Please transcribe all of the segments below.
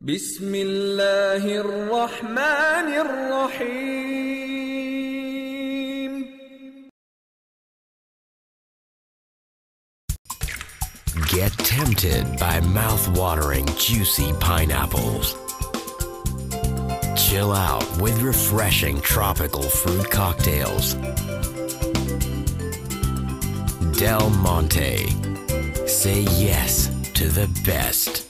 बिस्मिल्लाहिर्रहमानिर्रहीम। Get tempted by mouth-watering, juicy pineapples. Chill out with refreshing tropical fruit cocktails. Del Monte. Say yes to the best.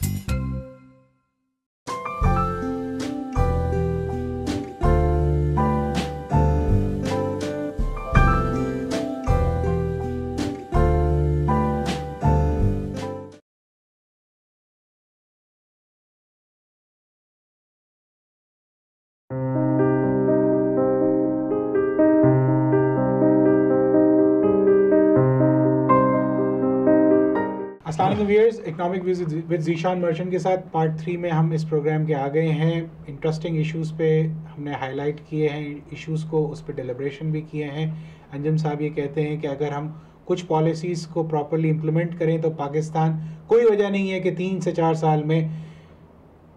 अस्सलाम viewers, economic with Zeeshan merchant के साथ part 3 में हम इस programme के आ गए हैं। इंटरेस्टिंग इश्यूज़ पे हमने हाईलाइट किए हैं, इश्यूज़ को उस पर डिलिब्रेशन भी किए हैं। अंजुम साहब ये कहते हैं कि अगर हम कुछ पॉलिसीज़ को प्रॉपर्ली इम्प्लीमेंट करें तो पाकिस्तान, कोई वजह नहीं है कि 3 से 4 साल में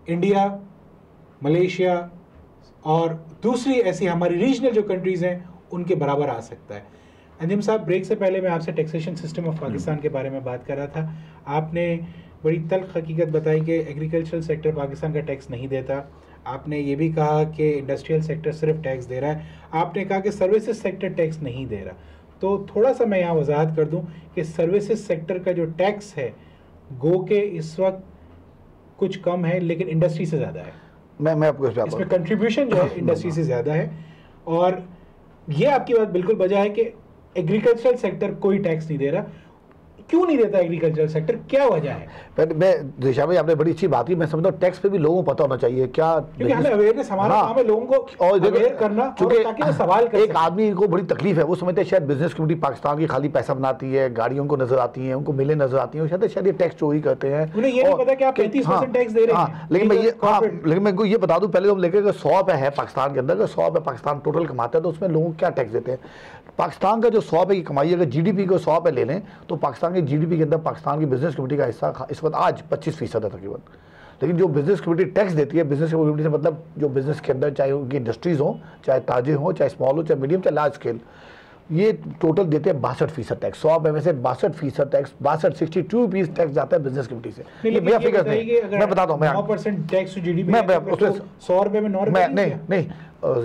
इंडिया, मलेशिया और दूसरी ऐसी हमारी रीजनल जो कंट्रीज़ हैं उनके बराबर आ सकता है। अंजुम साहब, ब्रेक से पहले मैं आपसे टैक्सेशन सिस्टम ऑफ पाकिस्तान के बारे में बात कर रहा था। आपने बड़ी तल्ख हकीकत बताई कि एग्रीकल्चरल सेक्टर पाकिस्तान का टैक्स नहीं देता। आपने ये भी कहा कि इंडस्ट्रियल सेक्टर सिर्फ टैक्स दे रहा है। आपने कहा कि सर्विसेज सेक्टर टैक्स नहीं दे रहा। तो थोड़ा सा मैं यहाँ वजाहत कर दूँ कि सर्विसेज सेक्टर का जो टैक्स है गो के इस वक्त कुछ कम है, लेकिन इंडस्ट्री से ज़्यादा है। मैं आपको इसमें कंट्रीब्यूशन जो है इंडस्ट्री से ज़्यादा है। और ये आपकी बात बिल्कुल बजा है कि एग्रीकल्चरल सेक्टर कोई टैक्स नहीं दे रहा। क्यों नहीं देता एग्रीकल्चरल सेक्टर, क्या वजह है? मैं दिशा भाई, आपने बड़ी अच्छी बात की। मैं समझता हूँ टैक्स पे भी लोगों को पता होना चाहिए क्या, क्योंकि हमें अवेयरनेस, हमारा काम है लोगों को अवेयर करना, और ताकि वो सवाल कर एक आदमी को बड़ी तकलीफ है, वो समझते हैं शायद बिजनेस कम्युनिटी पाकिस्तान की खाली पैसा बनाती है, गाड़ियों को नजर आती है, उनको मिले नजर आती है, शायद ये टैक्स चोरी करते हैं। उन्हें ये नहीं पता कि आप 35% टैक्स दे रहे हैं। लेकिन मैं इनको ये बता दूं, पहले हम लेकर 100 पे है पाकिस्तान के अंदर, 100 पे पाकिस्तान टोटल कमाता है, तो उसमें लोगों को क्या टैक्स देते हैं? पाकिस्तान का जो 100 पे की कमाई, अगर जीडीपी को 100 पे ले लें तो पाकिस्तान की जीडीपी के अंदर पाकिस्तान की बिजनेस कम्युनिटी का हिस्सा इस वक्त आज 25% है तकरीबन। लेकिन जो बिजनेस कम्युनिटी टैक्स देती है, बिजनेस कम्युनिटी से मतलब जो बिजनेस के अंदर, चाहे उनकी इंडस्ट्रीज हो, चाहे ताजे हो, चाहे स्मॉल हो, चाहे मीडियम, चाहे लार्ज स्केल, ये टोटल देते हैं 62% टैक्स। 100 में से 62% टैक्स, 62 रुपीज टैक्स जाता है बिजनेस कम्युनिटी से। मेरा फिगर नहीं, मैं बताता हूँ, 9% टैक्स टू जीडीपी, मैं 100 रुपए में 9 रुपए नहीं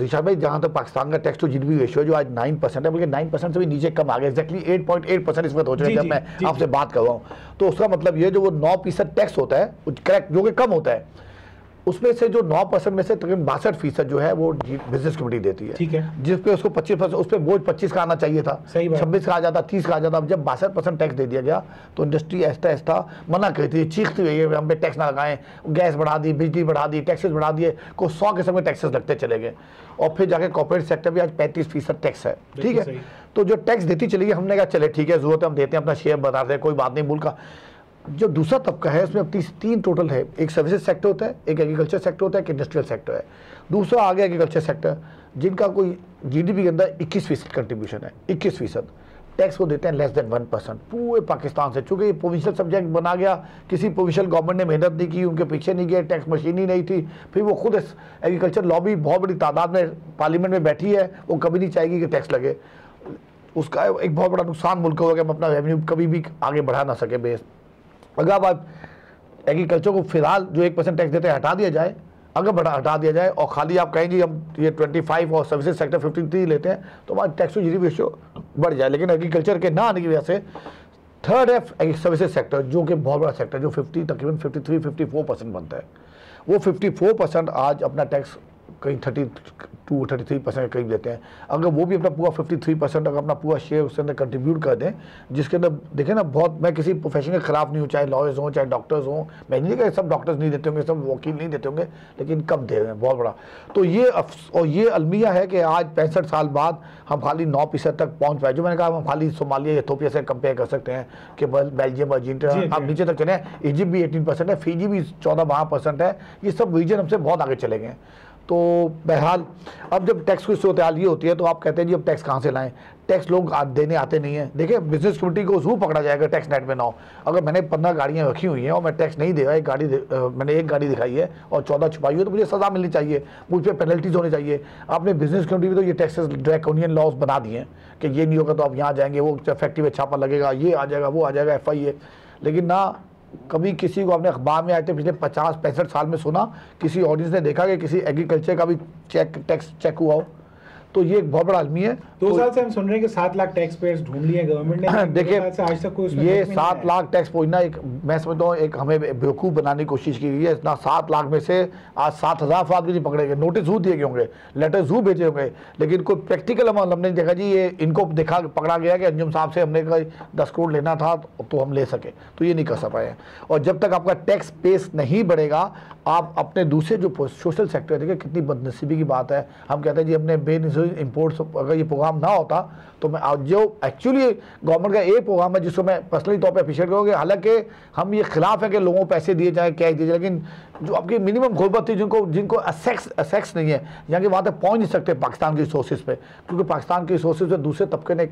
ऋषा भाई, जहाँ तक पाकिस्तान का टैक्स टू जीडीपी रेशियो है जो आज 9% है, बल्कि 9% से भी नीचे कम आ गया, एक्जैक्टली 8.8% इस वक्त हो चुका है जब मैं आपसे बात कर रहा हूँ। तो उसका मतलब ये जो वो 9% टैक्स होता है करेक्ट, जो कि कम होता है, उसमें से जो 9% में से तकरीबन 62% जो है वो बिजनेस कम्युनिटी देती है। ठीक है, जिस पे उसको 25%, उस पर बोझ 25 का आना चाहिए था, 26 का आ जाता, 30 का आ जाता। अब जब 62% टैक्स दे दिया गया तो इंडस्ट्री ऐसा ऐसा मना करती है, चीखती हुई है हम पे टैक्स ना लगाएं, गैस बढ़ा दी, बिजली बढ़ा दी, टैक्सेस बढ़ा दिए, को 100 किस्म के टैक्सेस लगते चले गए। और फिर जाके कॉर्पोरेट सेक्टर भी आज 35% टैक्स है। ठीक है, तो जो टैक्स देती चली गई, हमने कहा चले ठीक है, जरूरत है हम देते हैं, अपना शेयर बता रहे हैं, कोई बात नहीं। मुल्क का जो दूसरा तबका है उसमें अब 3 टोटल है, एक सर्विसेज सेक्टर होता है, एक एग्रीकल्चर सेक्टर होता है, एक इंडस्ट्रियल सेक्टर है, दूसरा आ गया एग्रीकल्चर सेक्टर, जिनका कोई जीडीपी के अंदर 21% कंट्रीब्यूशन है। 21% टैक्स को देते हैं लेस देन 1% पूरे पाकिस्तान से। चूंकि ये प्रोविंशियल सब्जेक्ट बना गया, किसी प्रोविंशियल गवर्नमेंट ने मेहनत नहीं की, उनके पीछे नहीं गए, टैक्स मशीन ही नहीं थी, फिर वो खुद एग्रीकल्चर लॉबी बहुत बड़ी तादाद में पार्लियामेंट में बैठी है, वो कभी नहीं चाहेगी कि टैक्स लगे। उसका एक बहुत बड़ा नुकसान मुल्क को होगा कि हम अपना रेवेन्यू कभी भी आगे बढ़ा ना सके बेस। अगर आप एग्रीकल्चर को फिलहाल जो 1% टैक्स देते हैं हटा दिया जाए, अगर हटा दिया जाए और खाली आप कहेंगे हम ये 25 और सर्विसेज सेक्टर 53 लेते हैं, तो हमारा टैक्स टू जीडीपी रेशियो बढ़ जाए। लेकिन एग्रीकल्चर के ना आने की वजह से थर्ड है सर्विसेज सेक्टर, जो कि बहुत बड़ा सेक्टर, जो तकरीबन 53-54% बनता है, वो 54% आज अपना टैक्स कहीं 32-33% के करीब देते हैं। अगर वो भी अपना पूरा 53% अगर अपना पूरा शेयर उसके अंदर कंट्रीब्यूट कर दें, जिसके अंदर देखें ना, बहुत, मैं किसी प्रोफेशन के खिलाफ नहीं हूँ, चाहे लॉयर्स हों, चाहे डॉक्टर्स हों, मैं नहीं कहता सब डॉक्टर्स नहीं देते होंगे, सब वकील नहीं देते होंगे, लेकिन कम दे रहे हैं बहुत बड़ा। तो ये अलमिया है कि आज 65 साल बाद हम खाली 9% तक पहुँच पाए। जो मैंने कहा हम खाली सोमालिया, इथोपिया से कंपेयर कर सकते हैं कि बेल्जियम, अर्जेंटीना, आप नीचे तक चले, इजिप्ट भी 18% है, फिजी भी 14-12% है, ये सब रीजन हमसे बहुत आगे चले गए। तो बहरहाल अब जब टैक्स की सूरत हाल ये होती है तो आप कहते हैं जी अब टैक्स कहाँ से लाएं, टैक्स लोग देने आते नहीं हैं। देखिए बिजनेस कम्युनिटी को जरूर पकड़ा जाएगा टैक्स नेट में ना हो। अगर मैंने 15 गाड़ियाँ रखी हुई हैं और मैं टैक्स नहीं दे रहा, मैंने एक गाड़ी दिखाई है और 14 छुपाई है, तो मुझे सज़ा मिलनी चाहिए, मुझ पर पेनल्टीज होनी चाहिए। आपने बिजनेस कम्युनिटी में तो ये टैक्सेस ड्रैकोनियन लॉज बना दिए हैं कि ये नहीं होगा तो आप यहाँ जाएंगे, वो फैक्ट्री में छापा लगेगा, ये आ जाएगा, वो आ जाएगा, FI है। लेकिन ना कभी किसी को आपने अखबार में आए थे पिछले 50-65 साल में सुना किसी ऑडियंस ने देखा कि किसी एग्रीकल्चर का भी टैक्स चेक हुआ हो? तो ये एक बहुत बड़ा आदमी है। 2 साल से हम सुन रहे हैं कि 7 लाख टैक्स पेयर्स ढूंढ लिए गवर्नमेंट ने। देखिए आज तक कोई ये 7 लाख टैक्स पहुंचना एक, मैं समझता हूँ एक हमें बेवकूफ़ बनाने की कोशिश की गई है। इतना 7 लाख में से आज 7,000 अफराद भी नहीं पकड़े गए, नोटिस जरूर दिए गए होंगे, लेटर जरूर भेजे होंगे, लेकिन कोई प्रैक्टिकल अमाउंट हमने देखा जी ये इनको देखा पकड़ा गया कि अंजुम साहब से हमने 10 करोड़ लेना था तो हम ले सके, तो ये नहीं कर पाए। और जब तक आपका टैक्स बेस नहीं बढ़ेगा आप अपने दूसरे जो सोशल सेक्टर, देखिए कितनी बदनसीबी की बात है। हम कहते हैं जी हमने बेनिफिशियरी इम्पोर्ट्स, अगर ये प्रोग्राम ना होता तो मैं जो एक्चुअली गवर्नमेंट का एक प्रोग्राम है जिसको मैं पर्सनली तौर पे अप्रिशिएट करूँगा, हालांकि हम ये खिलाफ है कि लोगों को पैसे दिए जाए, कैश दिए जाए, लेकिन जो आपकी मिनिमम गुरबत थी, जिनको असेक्स नहीं है, यहाँ के वहाँ तक पहुँच नहीं सकते पाकिस्तान के रिसोर्सेज पे, क्योंकि पाकिस्तान के रिसोर्सेज पे दूसरे तबके ने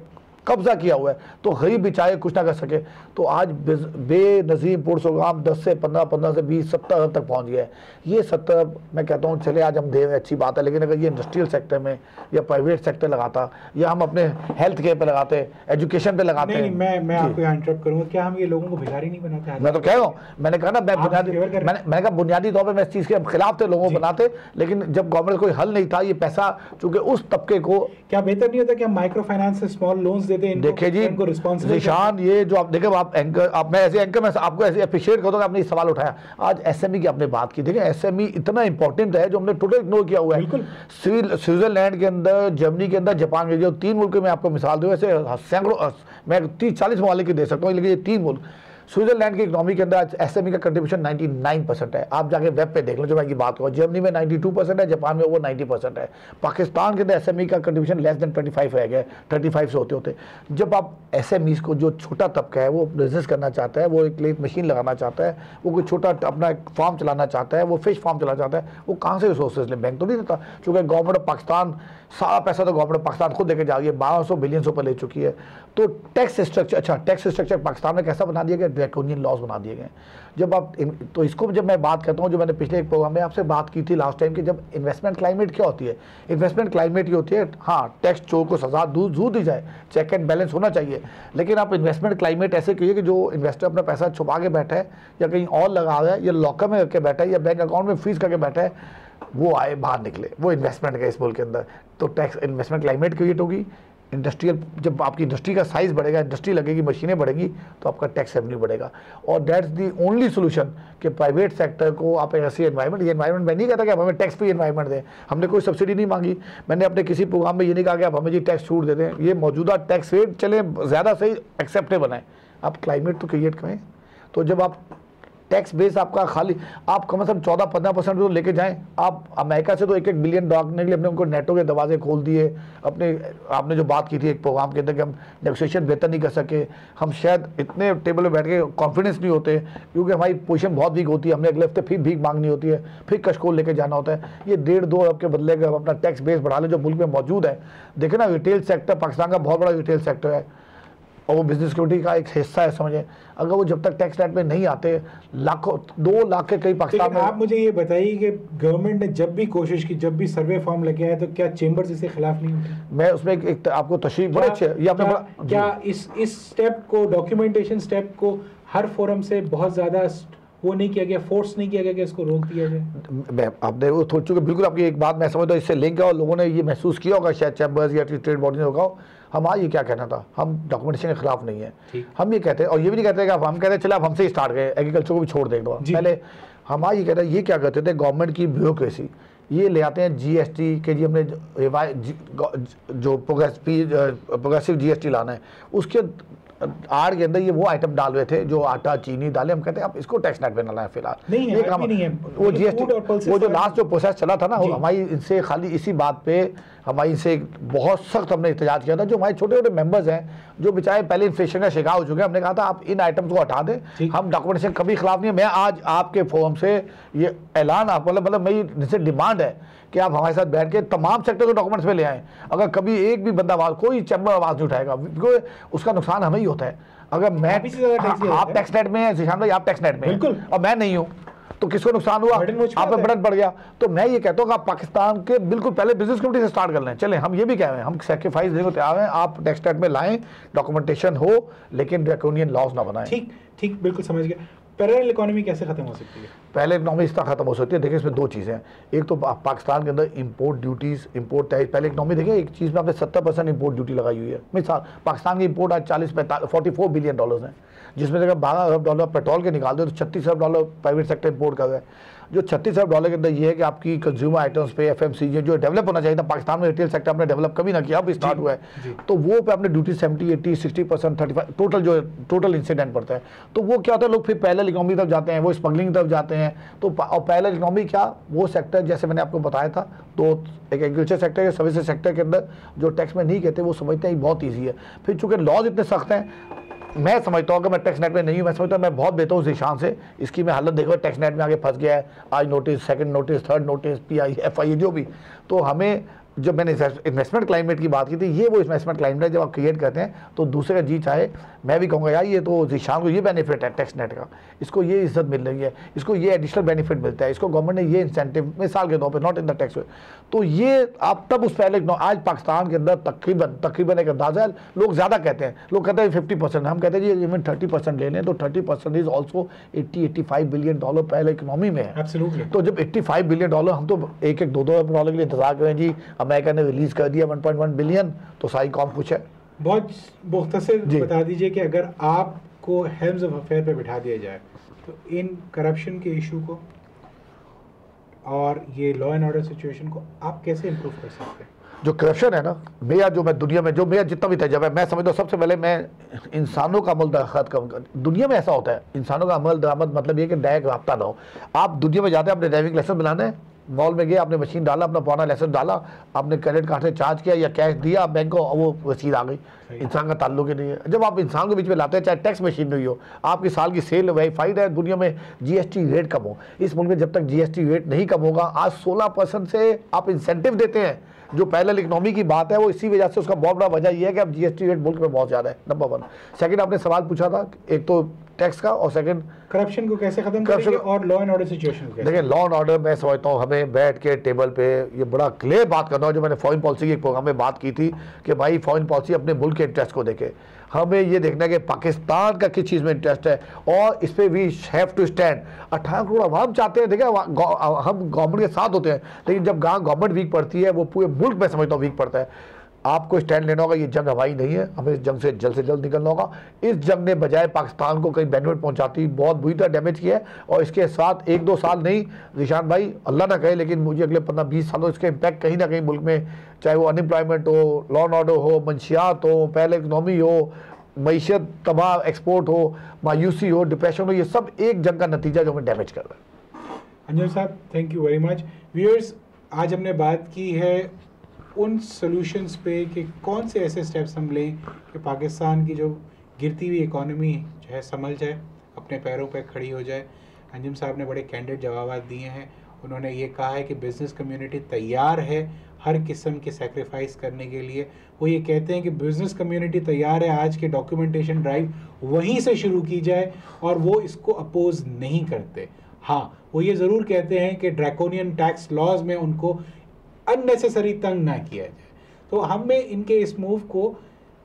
कब्जा किया हुआ है, तो गरीब बेचारे कुछ ना कर सके। तो आज बेनज़ीर इम्पोर्ट्स प्रोग्राम 10 से 15 से 20 70 अरब तक पहुंच गया है। ये 70 मैं कहता हूँ चले आज हम दे रहे अच्छी बात है, लेकिन अगर ये इंडस्ट्रियल सेक्टर में या प्राइवेट सेक्टर लगाता या हम अपने हेल्थ केयर पे लगाते, एजुकेशन पे लगाते। नहीं, मैं आपको यहाँ इंटरप्ट करूँगा, क्या हम ये लोगों को भिखारी नहीं बनाते? मैं तो कह रहा हूँ, मैंने कहा ना मैंने कहा बुनियादी तौर पर मैं इस चीज़ के खिलाफ थे, लोगों को बनाते, लेकिन जब गवर्नमेंट कोई हल नहीं था, ये पैसा चूंकि उस तबके को, क्या बेहतर नहीं होता कि हम माइक्रो फाइनेंस से स्मॉल लोन्स देते हैं? देखिए जी निशान, ये जो आप देखे आप एंकर, मैं ऐसे एंकर में आपको ऐसे अप्रिशिएट करता हूं, आपने ये सवाल उठाया। आज SME की आपने बात की, देखिए SME इतना इंपॉर्टेंट है जो हमने टोटल इग्नोर किया हुआ है। स्विट्जरलैंड के अंदर, जर्मनी के अंदर, जापान के, जो 3 मुल्क में आपको मिसाल दूं, ऐसे सैकड़ों, मैं 30-40 ममालिक की दे सकता हूँ, लेकिन ये 3 मुल्क, स्विट्जरलैंड की इकोनॉमी के अंदर SME का कंट्रीब्यूशन 99% है। आप जाके वेब पे देख लो जो मैं की बात करूँ, जर्मनी में 92% है, जापान में ओवर 90% है। पाकिस्तान के अंदर SME का कंट्रीब्यूशन लेस देन 25 रह गया, 35 से होते होते। जब आप SMEs को, जो छोटा तबका है वो बिजनेस करना चाहता है, वो एक लेट मशीन लगाना चाहता है, वो कोई छोटा अपना फार्म चलाना चाहता है, वो फिश फार्म चलाना चाहता है, वो कहाँ से रिसोर्सेज ले? बैंक तो नहीं देता, क्योंकि गवर्नमेंट ऑफ पाकिस्तान सारा पैसा तो गवर्नमेंट ऑफ पाकिस्तान खुद लेके जा रही है, 1200 बिलियन ऊपर ले चुकी है। तो टैक्स स्ट्रक्चर, अच्छा टैक्स स्ट्रक्चर पाकिस्तान में कैसा बना दिया गया? ड्रैकोनियन लॉज बना दिए गए। जब आप तो इसको जब मैं बात करता हूँ, जो मैंने पिछले एक प्रोग्राम में आपसे बात की थी लास्ट टाइम, कि जब इन्वेस्टमेंट क्लाइमेट क्या होती है, इन्वेस्टमेंट क्लाइमेट ये होती है, हाँ टैक्स चोर को सजा जरूर दी जाए, चेक एंड बैलेंस होना चाहिए, लेकिन आप इन्वेस्टमेंट क्लाइमेट ऐसे कीजिए कि जो इन्वेस्टर अपना पैसा छुपा के बैठा है या कहीं और लगा रहा है या लॉकर में रख के बैठा है या बैंक अकाउंट में फ्रीज करके बैठा है, वो आए बाहर निकले, वो इन्वेस्टमेंट का इस मुल्क के अंदर। तो टैक्स इन्वेस्टमेंट क्लाइमेट क्रिएट होगी, इंडस्ट्रियल, जब आपकी इंडस्ट्री का साइज़ बढ़ेगा, इंडस्ट्री लगेगी, मशीनें बढ़ेंगी, तो आपका टैक्स रेवेन्यू बढ़ेगा। और दैट्स दी ओनली सोल्यूशन कि प्राइवेट सेक्टर को आप ऐसी एनवायरनमेंट, ये एनवायरनमेंट मैं नहीं कहता कि आप हमें टैक्स फ्री एनवायरनमेंट दें, हमने कोई सब्सिडी नहीं मांगी, मैंने अपने किसी प्रोग्राम में ये नहीं कहा कि आप हमें जी टैक्स छूट दे दें, ये मौजूदा टैक्स रेट चले ज़्यादा सही एक्सेप्टेबल बनाएं, आप क्लाइमेट तो क्रिएट करें। तो जब आप टैक्स बेस आपका खाली, आप कम से कम 14-15% तो लेके जाएं। आप अमेरिका से तो 1-1 बिलियन डॉलर के लिए हमने उनको नेटो के दरवाजे खोल दिए। अपने आपने जो बात की थी एक प्रोग्राम के अंदर कि हम नेगोशिएशन बेहतर नहीं कर सके, हम शायद इतने टेबल में बैठ के कॉन्फिडेंस नहीं होते, क्योंकि हमारी पोजीशन बहुत वीक होती है, हमने अगले हफ्ते फिर भीख मांगनी होती है, फिर कशकोल लेके जाना होता है। ये 1.5-2 अरब के बदले का अपना टैक्स बेस बढ़ा लें जो मुल्क में मौजूद है। देखें ना, रिटेल सेक्टर पाकिस्तान का बहुत बड़ा रिटेल सेक्टर है और वो बिजनेस कम्युनिटी का एक हिस्सा है, समझे। अगर वो जब तक टैक्स रेट में नहीं आते, लाखों 2 लाख के कई पाकिस्तान में। आप मुझे ये बताइए कि गवर्नमेंट ने जब भी कोशिश की, जब भी सर्वे फॉर्म लेके आए, तो क्या चेंबर्स इसके खिलाफ नहीं होते? मैं उसमें एक आपको तशरीह बड़े अच्छे, ये आपने क्या इस स्टेप को, डॉक्यूमेंटेशन स्टेप को हर फोरम से बहुत ज़्यादा वो नहीं किया गया, फोर्स नहीं किया गया कि इसको रोक दिया जाए? आपने वो थोड़ी चुके, बिल्कुल आपकी एक बात मैं समझता हूँ, इससे लिंक है और लोगों ने ये महसूस किया होगा, शायद चैम्बर्स या ट्रेड बॉडी ने होगा। हमारा ये क्या कहना था, हम डॉक्यूमेंटेशन के खिलाफ नहीं है, हम ये कहते हैं, और ये भी नहीं कहते कि हम कहते हैं चले आप हमसे ही स्टार्ट करें, एग्रीकल्चर को भी छोड़ दें। पहले हमारा ये कहते हैं, ये क्या करते थे, गवर्नमेंट की ब्यूरोक्रेसी ये ले आते हैं GST के, जी हमने जो प्रोग्रेसिव GST लाना है, उसके आड़ के अंदर ये वो आइटम डाल रहे थे जो आटा चीनी दालें, हम कहते हैं आप इसको टैक्स नेट में ना लाएं फिलहाल। नहीं है, वो GST, वो जो लास्ट जो प्रोसेस चला था ना, हमारी इनसे खाली इसी बात पे हमारी से बहुत सख्त हमने एहतजाज किया था। जो हमारे छोटे छोटे मेंबर्स हैं जो बेचारे पहले इन्फ्लेशन का शिकार हो चुके हैं, हमने कहा था आप इन आइटम्स को हटा दें, हम डॉक्यूमेंटेशन कभी खिलाफ नहीं है। मैं आज आपके फोरम से ये ऐलान आप मतलब मेरी जिससे डिमांड है कि आप हमारे साथ बैठ के तमाम सेक्टर के डॉक्यूमेंट्स में ले आएँ। अगर कभी एक भी बंदा आवाज़, कोई चैम्बर आवाज़ नहीं उठाएगा, क्योंकि उसका नुकसान हमें ही होता है। अगर मैं आप टैक्स नेट में हैं जिशान भाई, आप टैक्स नेट में हैं और मैं नहीं हूँ, तो किसको नुकसान हुआ? आप पे बर्डन पड़ गया। तो मैं ये कहता हूँ कि आप पाकिस्तान के बिल्कुल पहले बिजनेस कम्युनिटी से स्टार्ट कर लें। चलें, हम ये भी कह रहे हैं, हम सेक्रीफाइस देने को तैयार हैं, आप टैक्स नेट में लाएं, डॉक्यूमेंटेशन हो, लेकिन ड्रैकोनियन लॉज ना बनाएं। ठीक, बिल्कुल समझ गया। पैरेलल इकोनॉमी कैसे खत्म हो सकती है? पैरेलल इकोनॉमी इस तरह खत्म हो सकती है, देखिए इसमें दो चीज़ें हैं। एक तो पाकिस्तान के अंदर इंपोर्ट ड्यूटीज़, इंपोर्ट टैक्स, पहले इकोनॉमी देखिए एक चीज़ में आपने 70% इंपोर्ट ड्यूटी लगाई हुई है। मिसाल पाकिस्तान की इंपोर्ट आज 44 बिलियन डॉलर्स हैं, जिसमें अगर $12 अरब पेट्रोल के निकाल दो तो $36 अरब प्राइवेट सेक्टर इंपोर्ट कर रहा है। जो $36 अरब के अंदर ये है कि आपकी कंज्यूमर आइटम्स पे FMCG जो डेवलप होना चाहिए था, पाकिस्तान में रिटेल सेक्टर आपने डेवलप कभी ना किया, अब स्टार्ट हुआ है, तो वो पे आपने ड्यूटी 70, 80, 60%, 35 टोटल इंसिडेंट पड़ता है। तो वो क्या होता है, लोग फिर पैरेलल इकोनॉमी तरफ जाते हैं, वो स्मगलिंग की तरफ जाते हैं। तो और पैरेलल इकोनॉमी क्या, वो सेक्टर जैसे मैंने आपको बताया था, तो एक एग्रीकल्चर सेक्टर या सर्विसेज सेक्टर के अंदर जो टैक्स में नहीं कहते, वो समझते हैं बहुत ईजी है। फिर चूंकि लॉज इतने सख्त हैं, मैं समझता हूँ कि मैं टैक्स नेट में नहीं हूँ, मैं समझता हूँ मैं बहुत बेहतर हूँ ज़ीशान से। इसकी मैं हालत देखो, टैक्स नेट में आगे फंस गया है, आज notice, second notice, third notice, PI, FI जो भी। तो हमें, जब मैंने इन्वेस्टमेंट क्लाइमेट की बात की थी, ये वो इन्वेस्टमेंट क्लाइमेट है जब आप क्रिएट करते हैं तो दूसरे का जी चाहे। मैं भी कहूँगा यार ये तो ज़ीशान को ये बेनिफिट है टैक्स नेट का, इसको ये इज्जत मिल रही है, इसको ये एडिशनल बेनिफिट मिलता है, इसको गवर्नमेंट ने ये इंसेंटिव मिसाल के तौर पर, नॉट इन द टैक्स वे। तो ये आप तब उस पहले, आज पाकिस्तान के अंदर तकरीबन एक अंदाजा है, लोग ज़्यादा कहते हैं, लोग कहते हैं 50%, हम कहते हैं जी इवन 30% ले लें तो 30% इज ऑल्सो $80-85 बिलियन पहले इकोनॉमी में है। Absolutely. तो जब $85 बिलियन, हम तो $1-2 अरब के लिए इंतजार करें जी, अमेरिका ने रिलीज कर दिया 1.1 बिलियन, तो सारी कौम खुश है। बहुत मुख्तसर बता दीजिए कि अगर आपको हेल्म्स ऑफ अफेयर पे बिठा दिया जाए तो इन करप्शन के इशू को और ये लॉ एंड ऑर्डर सिचुएशन को आप कैसे इम्प्रूव कर सकते हैं? जो करप्शन है ना, मैं दुनिया में जो मेरा जितना भी तजर्बा है, मैं समझता हूँ सबसे पहले मैं इंसानों का अमल दरामद कम कर। दुनिया में ऐसा होता है, इंसानों का अमल दरामद मतलब ये कि डायरेक्ट राब्ता ना हो। आप दुनिया में जाते हैं, अपने ड्राइविंग लाइसेंस बनाना है, मॉल में गए, आपने मशीन डाला, अपना पुराना लाइसेंस डाला, आपने क्रेडिट कार्ड से चार्ज किया या कैश दिया बैंक को, वो रसीद आ गई। इंसान का ताल्लुक ही नहीं है। जब आप इंसान के बीच में लाते हैं, चाहे टैक्स मशीन नहीं हो, आपकी साल की सेल वेरीफाइड है, दुनिया में GST रेट कम हो। इस मुल्क में जब तक GST रेट नहीं कम होगा, आज 16% से आप इंसेंटिव देते हैं। जो पैरेलल इकोनॉमी की बात है वो इसी वजह से, उसका बहुत बड़ा वजह यह है कि अब GST रेट मुल्क में बहुत ज़्यादा है, नंबर 1। सेकंड, आपने सवाल पूछा था एक तो टैक्स का, और सेकंड करप्शन को कैसे खत्म करेंगे और लॉ एंड ऑर्डर सिचुएशन को कैसे? देखिए, लॉ एंड ऑर्डर मैं समझता हूँ हमें बैठ के टेबल पे ये बड़ा क्लियर बात करना है। जो मैंने फॉरेन पॉलिसी के एक प्रोग्राम में बात की थी कि भाई फॉरेन पॉलिसी अपने मुल्क के इंटरेस्ट को देखे, हमें ये देखना है कि पाकिस्तान का किस चीज़ में इंटरेस्ट है, और इस पर we have to stand. 18 crore आवाम चाहते हैं, देखिए हम गवर्नमेंट के साथ होते हैं, लेकिन जब गवर्नमेंट वीक पड़ती है, वो पूरे मुल्क में समझता हूँ वीक पड़ता है। आपको स्टैंड लेना होगा, ये जंग हवाई नहीं है, हमें इस जंग से जल्द निकलना होगा। इस जंग ने बजाय पाकिस्तान को कहीं बेनिफिट पहुंचाती, बहुत बुरी तरह डैमेज किया है, और इसके साथ 1-2 साल नहीं ज़ीशान भाई, अल्लाह ना कहे, लेकिन मुझे अगले 15-20 सालों इसके इम्पैक्ट कहीं ना कहीं मुल्क में, चाहे वो अनएम्प्लॉयमेंट हो, लॉ एंड ऑर्डर हो, मंशियात हो, पैरेलल इकोनॉमी हो, मईशत तबाह, एक्सपोर्ट हो, मायूसी हो, डिप्रेशन हो, ये सब एक जंग का नतीजा जो हमें डैमेज कर रहा है। अंजुम साहब, thank you very much. Viewers, आज हमने बात की है उन सॉल्यूशंस पे कि कौन से ऐसे स्टेप्स हम लें कि पाकिस्तान की जो गिरती हुई इकोनॉमी जो है संभल जाए, अपने पैरों पे खड़ी हो जाए। अंजुम साहब ने बड़े कैंडिड जवाब दिए हैं। उन्होंने ये कहा है कि बिज़नेस कम्युनिटी तैयार है हर किस्म के सेक्रीफाइस करने के लिए। वो ये कहते हैं कि बिज़नेस कम्युनिटी तैयार है, आज के डॉक्यूमेंटेशन ड्राइव वहीं से शुरू की जाए, और वो इसको अपोज नहीं करते। हाँ, वो ये ज़रूर कहते हैं कि ड्रैकोनियन टैक्स लॉज में उनको अननेसेसरी तंग ना किया जाए। तो हमें इनके इस मूव को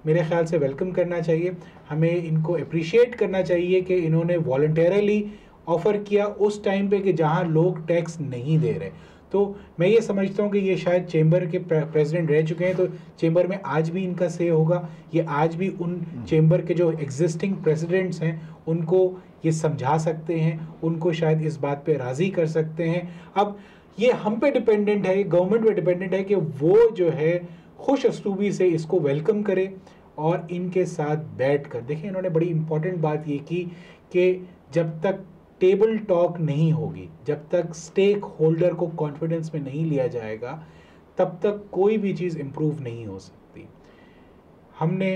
मेरे ख्याल से वेलकम करना चाहिए, हमें इनको अप्रिशिएट करना चाहिए कि इन्होंने वॉलंटरली ऑफ़र किया उस टाइम पे कि जहां लोग टैक्स नहीं दे रहे। तो मैं ये समझता हूँ कि ये शायद चेंबर के प्रेसिडेंट रह चुके हैं, तो चेंबर में आज भी इनका से होगा। ये आज भी उन चेंबर के जो एग्जिस्टिंग प्रेसिडेंट्स हैं उनको ये समझा सकते हैं, उनको शायद इस बात पे राज़ी कर सकते हैं। अब ये हम पे डिपेंडेंट है, गवर्नमेंट पे डिपेंडेंट है कि वो जो है खुश असलूबी से इसको वेलकम करे और इनके साथ बैठ कर देखिए। इन्होंने बड़ी इंपॉर्टेंट बात ये की कि जब तक टेबल टॉक नहीं होगी, जब तक स्टेक होल्डर को कॉन्फिडेंस में नहीं लिया जाएगा, तब तक कोई भी चीज़ इम्प्रूव नहीं हो सकती। हमने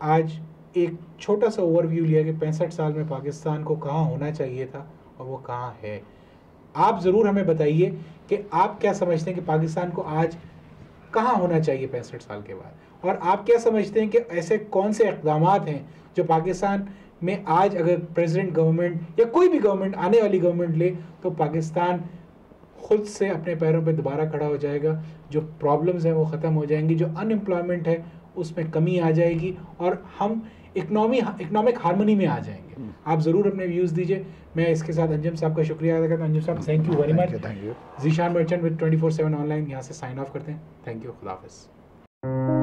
आज एक छोटा सा ओवरव्यू लिया कि 65 साल में पाकिस्तान को कहाँ होना चाहिए था और वो कहाँ है। आप ज़रूर हमें बताइए कि आप क्या समझते हैं कि पाकिस्तान को आज कहाँ होना चाहिए 65 साल के बाद, और आप क्या समझते हैं कि ऐसे कौन से इक़दामात हैं जो पाकिस्तान में आज अगर प्रेसिडेंट गवर्नमेंट या कोई भी गवर्नमेंट, आने वाली गवर्नमेंट ले, तो पाकिस्तान खुद से अपने पैरों पे दोबारा खड़ा हो जाएगा, जो प्रॉब्लम्स हैं वो ख़त्म हो जाएंगी, जो अनएम्प्लॉयमेंट है उसमें कमी आ जाएगी और हम इकोनॉमिक हार्मनी में आ जाएंगे। आप ज़रूर अपने व्यूज़ दीजिए। मैं इसके साथ अंजुम साहब का शुक्रिया अदा करता हूँ। अंजुम साहब, thank you very much. Thank you. Zeeshan merchant with 24/7 online यहाँ से साइन ऑफ करते हैं। थैंक यू, खुदा हाफ़िज़।